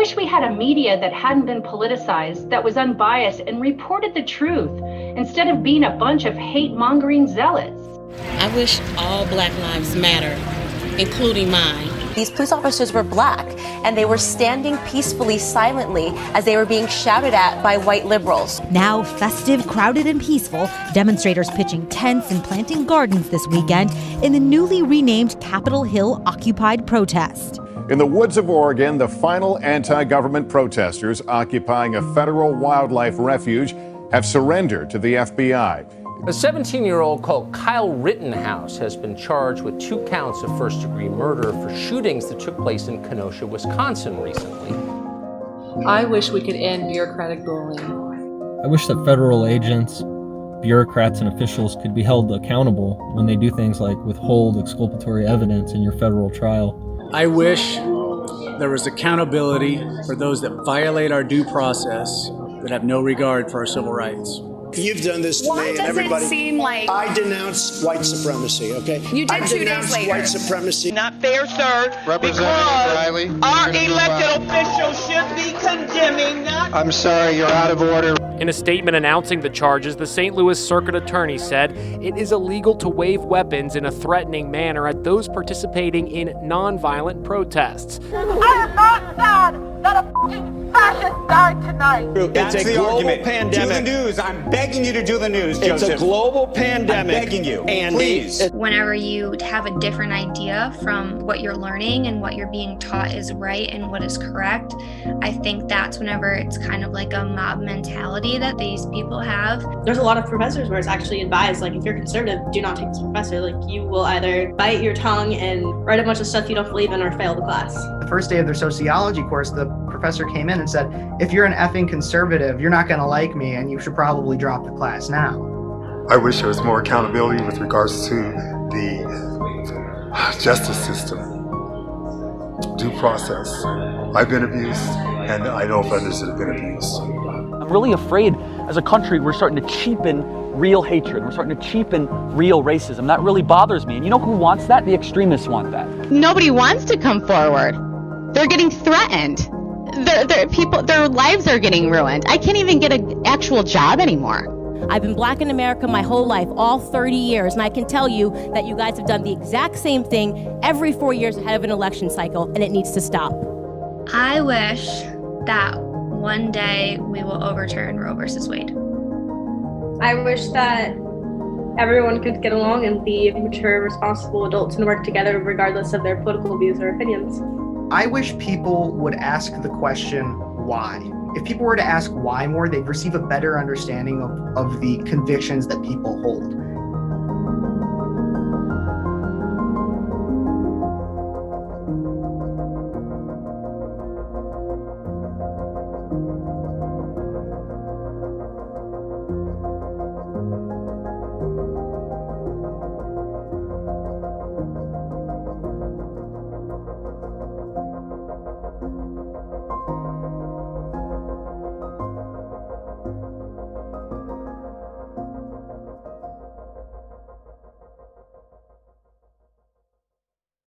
wish we had a media that hadn't been politicized, that was unbiased and reported the truth instead of being a bunch of hate-mongering zealots. I wish all Black lives matter, including mine. These police officers were Black, and they were standing peacefully, silently, as they were being shouted at by white liberals. Now festive, crowded, and peaceful, demonstrators pitching tents and planting gardens this weekend in the newly renamed Capitol Hill Occupied protest. In the woods of Oregon, the final anti-government protesters occupying a federal wildlife refuge have surrendered to the FBI. A 17-year-old called Kyle Rittenhouse has been charged with 2 counts of first-degree murder for shootings that took place in Kenosha, Wisconsin recently. I wish we could end bureaucratic bullying. I wish that federal agents, bureaucrats, and officials could be held accountable when they do things like withhold exculpatory evidence in your federal trial. I wish there was accountability for those that violate our due process, that have no regard for our civil rights. You've done this to me and everybody. It seem like I denounce white supremacy, okay? You did I 2 days later. white supremacy. Not fair, sir. Representative Riley, our elected officials should be condemning not. I'm sorry, you're out of order. In a statement announcing the charges, the St. Louis Circuit Attorney said it is illegal to wave weapons in a threatening manner at those participating in nonviolent protests. I am not sad that a fascist died tonight. It's a global pandemic. Do the news. I'm begging you to do the news, Joseph. It's a global pandemic. I'm begging you. Andy. Please. Whenever you have a different idea from what you're learning and what you're being taught is right and what is correct, I think that's whenever it's kind of like a mob mentality that these people have. There's a lot of professors where it's actually advised, like, if you're conservative, do not take this professor. Like, you will either bite your tongue and write a bunch of stuff you don't believe in or fail the class. The first day of their sociology course, the professor came in and said, if you're an effing conservative, you're not going to like me and you should probably drop the class now. I wish there was more accountability with regards to the justice system, due process. I've been abused, and I know of others that have been abused. I'm really afraid as a country we're starting to cheapen real hatred. We're starting to cheapen real racism. That really bothers me. And you know who wants that? The extremists want that. Nobody wants to come forward. They're getting threatened. Their lives are getting ruined. I can't even get an actual job anymore. I've been Black in America my whole life, all 30 years, and I can tell you that you guys have done the exact same thing every 4 years ahead of an election cycle, and it needs to stop. I wish that one day we will overturn Roe versus Wade. I wish that everyone could get along and be mature, responsible adults and work together regardless of their political views or opinions. I wish people would ask the question, why? If people were to ask why more, they'd receive a better understanding of the convictions that people hold.